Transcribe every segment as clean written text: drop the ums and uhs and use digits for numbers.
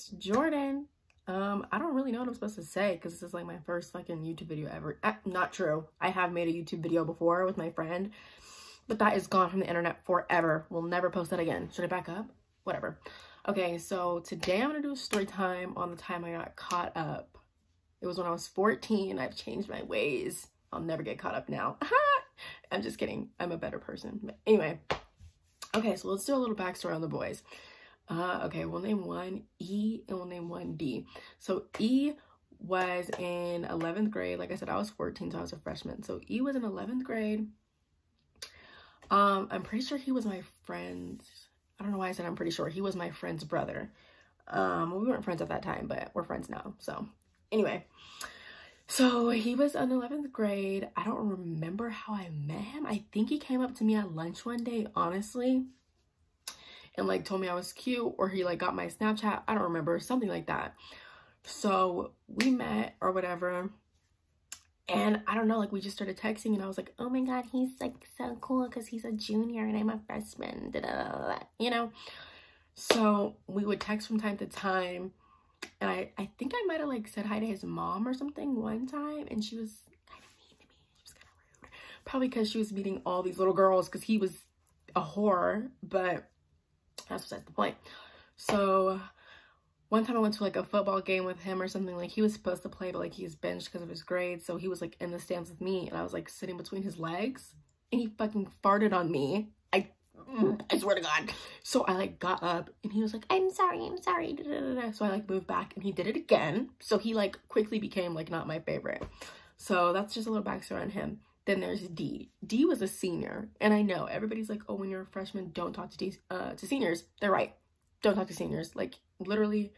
it's Jordan. I don't really know what I'm supposed to say because this is like my first fucking YouTube video ever. Not true. I have made a YouTube video before with my friend, but that is gone from the internet forever. We'll never post that again. Should I back up? Whatever. Okay, so today I'm gonna do a story time on the time I got caught up. It was when I was 14. I've changed my ways. I'll never get caught up now. I'm just kidding. I'm a better person. But anyway, okay, so let's do a little backstory on the boys. Okay, we'll name one E and we'll name one D. So E was in 11th grade. Like I said, I was 14, so I was a freshman. So E was in 11th grade. I'm pretty sure he was my friend's, I don't know why I said I'm pretty sure. He was my friend's brother. We weren't friends at that time, but we're friends now. So anyway, so he was in 11th grade. I don't remember how I met him. I think he came up to me at lunch one day, honestly, and like told me I was cute, or he like got my Snapchat. I don't remember, something like that. So we met or whatever, and I don't know, like we just started texting, and I was like, oh my god, he's like so cool because he's a junior and I'm a freshman, you know. So we would text from time to time, and I think I might have like said hi to his mom or something one time, and she was kind of mean to me. She was kind of rude, probably because she was meeting all these little girls because he was a whore, but that's besides the point. So one time I went to like a football game with him or something. Like he was supposed to play, but like he was benched because of his grades. So he was like in the stands with me, and I was like sitting between his legs, and he fucking farted on me. I swear to God. So I like got up, and he was like, I'm sorry. So I like moved back, and he did it again. So he like quickly became like not my favorite. So that's just a little backstory on him. Then there's D. D was a senior, and I know everybody's like, oh, when you're a freshman, don't talk to seniors. They're right. Don't talk to seniors. Like literally,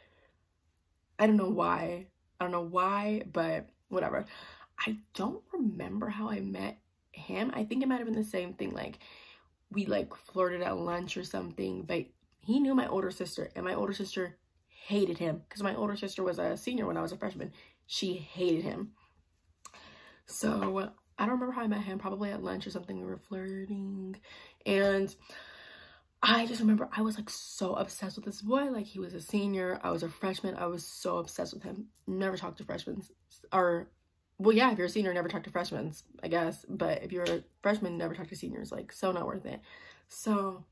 I don't know why, but whatever. I don't remember how I met him. I think it might have been the same thing. Like we like flirted at lunch or something, but he knew my older sister, and my older sister hated him because my older sister was a senior when I was a freshman. She hated him. So I don't remember how I met him, probably at lunch or something. We were flirting, and I just remember I was like so obsessed with this boy. Like he was a senior, I was a freshman. I was so obsessed with him. Never talked to freshmen, or well, yeah, if you're a senior, never talk to freshmen, I guess. But if you're a freshman, never talk to seniors. Like so not worth it. So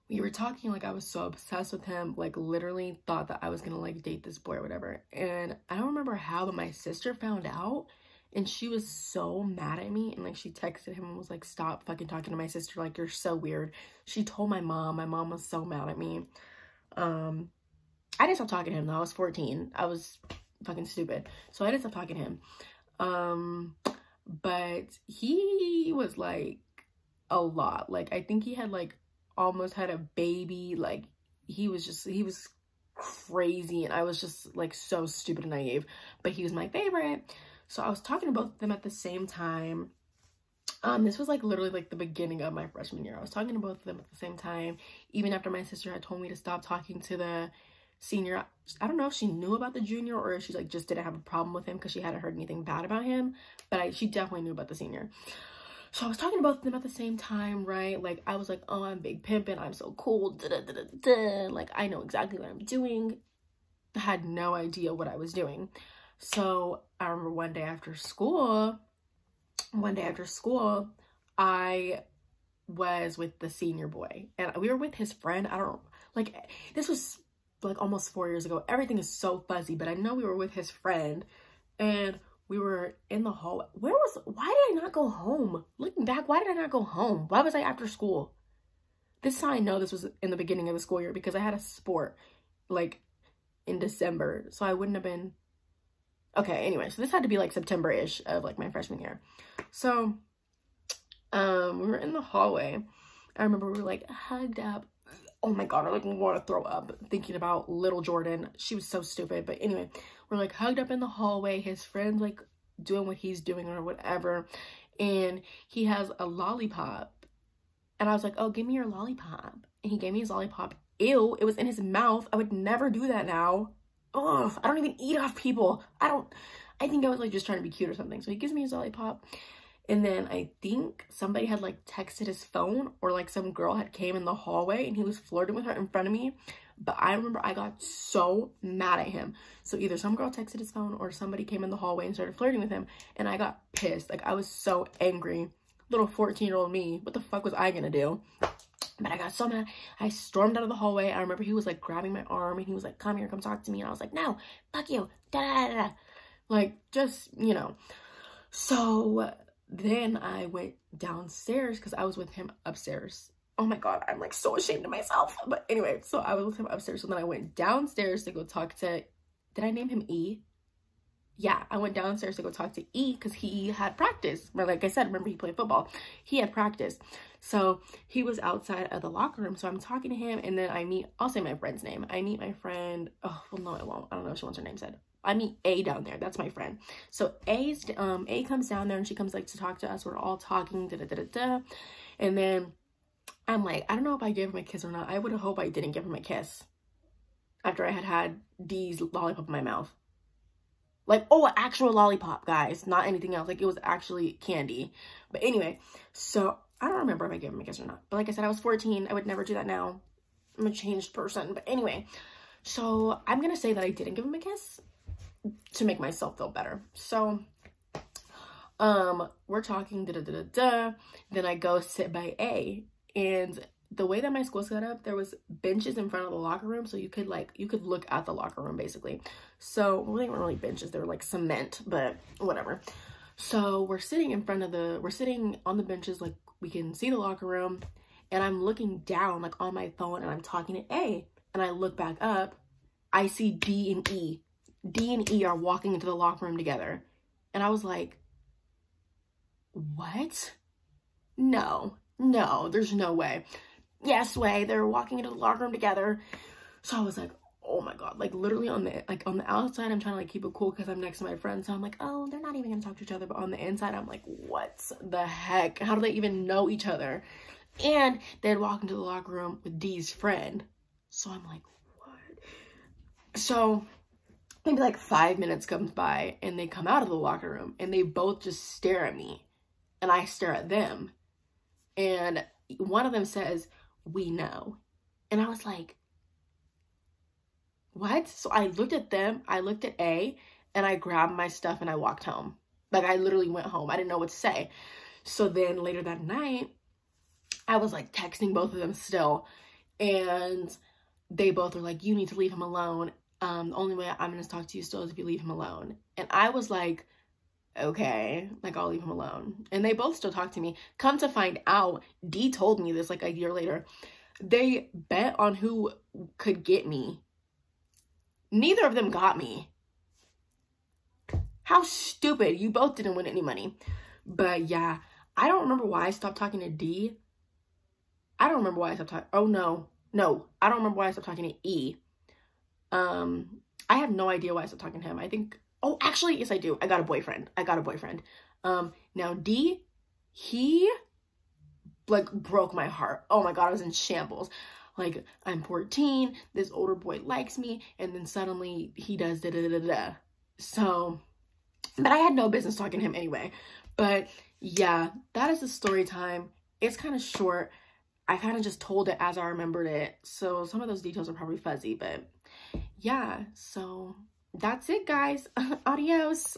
we were talking, like I was so obsessed with him, like literally thought that I was gonna like date this boy or whatever. And I don't remember how, but my sister found out. And she was so mad at me, and like she texted him and was like, stop fucking talking to my sister, like you're so weird. She told my mom was so mad at me. I didn't stop talking to him though. I was 14. I was fucking stupid, so I didn't stop talking to him. But he was like a lot. Like I think he had like almost had a baby. Like he was crazy, and I was just like so stupid and naive, but he was my favorite. So I was talking to both of them at the same time. This was like literally like the beginning of my freshman year. I was talking to both of them at the same time, even after my sister had told me to stop talking to the senior. I don't know if she knew about the junior or if she like just didn't have a problem with him because she hadn't heard anything bad about him, but she definitely knew about the senior. So I was talking to both of them at the same time, right? Like I was like, oh, I'm big pimpin', I'm so cool, like I know exactly what I'm doing. I had no idea what I was doing. So I remember one day after school, I was with the senior boy, and we were with his friend. I don't like, this was like almost 4 years ago. Everything is so fuzzy, but I know we were with his friend, and we were in the hall. Why did I not go home? Looking back, why did I not go home? Why was I after school? This is how I know this was in the beginning of the school year, because I had a sport like in December, so I wouldn't have been. Okay, anyway, so this had to be like September-ish of like my freshman year. So we were in the hallway. I remember we were like hugged up. Oh my god, I like want to throw up thinking about little Jordan. She was so stupid. But anyway, we're like hugged up in the hallway. His friend's like doing what he's doing or whatever, and he has a lollipop, and I was like, oh, give me your lollipop. And he gave me his lollipop. Ew, it was in his mouth. I would never do that now. Ugh, I don't even eat off people. I think I was like just trying to be cute or something. So he gives me his lollipop, and then I think somebody had like texted his phone, or like some girl had came in the hallway and he was flirting with her in front of me. But I remember I got so mad at him. So either some girl texted his phone or somebody came in the hallway and started flirting with him. And I got pissed. Like, I was so angry. Little 14-year-old me. What the fuck was I gonna do? But I got so mad. I stormed out of the hallway. I remember he was like grabbing my arm and he was like, come here, come talk to me. And I was like, no, fuck you. Da da da da. Like, just, you know. So then I went downstairs because I was with him upstairs. Oh my God, I'm like so ashamed of myself. But anyway, so I was with him upstairs. So then I went downstairs to go talk to, did I name him E? Yeah, I went downstairs to go talk to E because he had practice. Like I said, remember he played football. He had practice. So he was outside of the locker room. So I'm talking to him and then I meet, I'll say my friend's name. I meet my friend, oh, well, no, I won't. I don't know if she wants her name said. I meet A down there. That's my friend. So A comes down there and she comes like to talk to us. We're all talking, da da da da da. And then I'm like, I don't know if I gave him a kiss or not. I would hope I didn't give him a kiss after I had D's lollipop in my mouth. Like, oh, an actual lollipop, guys. Not anything else. Like, it was actually candy. But anyway, so I don't remember if I gave him a kiss or not. But like I said, I was 14. I would never do that now. I'm a changed person. But anyway, so I'm going to say that I didn't give him a kiss to make myself feel better. So, we're talking, da-da-da-da-da. Then I go sit by A. And the way that my school set up, there was benches in front of the locker room. So you could look at the locker room basically. So well, they weren't really benches. They were like cement, but whatever. So we're sitting on the benches. Like we can see the locker room and I'm looking down like on my phone and I'm talking to A and I look back up. I see D and E. D and E are walking into the locker room together. And I was like, what? No, there's no way. Yes way, they're walking into the locker room together. So I was like, oh my God, like literally on the outside I'm trying to like keep it cool because I'm next to my friend, so I'm like, oh, they're not even gonna talk to each other. But on the inside I'm like, what the heck, how do they even know each other? And they'd walk into the locker room with D's friend. So I'm like, what? So maybe like 5 minutes comes by and they come out of the locker room and they both just stare at me and I stare at them. And one of them says, we know. And I was like, what? So I looked at them, I looked at A, and I grabbed my stuff and I walked home. Like I literally went home. I didn't know what to say. So then later that night, I was like texting both of them still. And they both were like, you need to leave him alone. The only way I'm going to talk to you still is if you leave him alone. And I was like, okay, like I'll leave him alone. And they both still talk to me. Come to find out, D told me this like a year later. They bet on who could get me. Neither of them got me. How stupid. You both didn't win any money. But yeah, I don't remember why I stopped talking to D. I don't remember why I stopped talking. Oh no, I don't remember why I stopped talking to E. I have no idea why I stopped talking to him. I think, oh, actually, yes, I do. I got a boyfriend. Now D, he like broke my heart. Oh my God, I was in shambles. Like, I'm 14, this older boy likes me, and then suddenly he does da-da-da-da-da. So, but I had no business talking to him anyway. But yeah, that is the story time. It's kind of short. I kind of just told it as I remembered it. So some of those details are probably fuzzy, but yeah, so that's it, guys. Adios.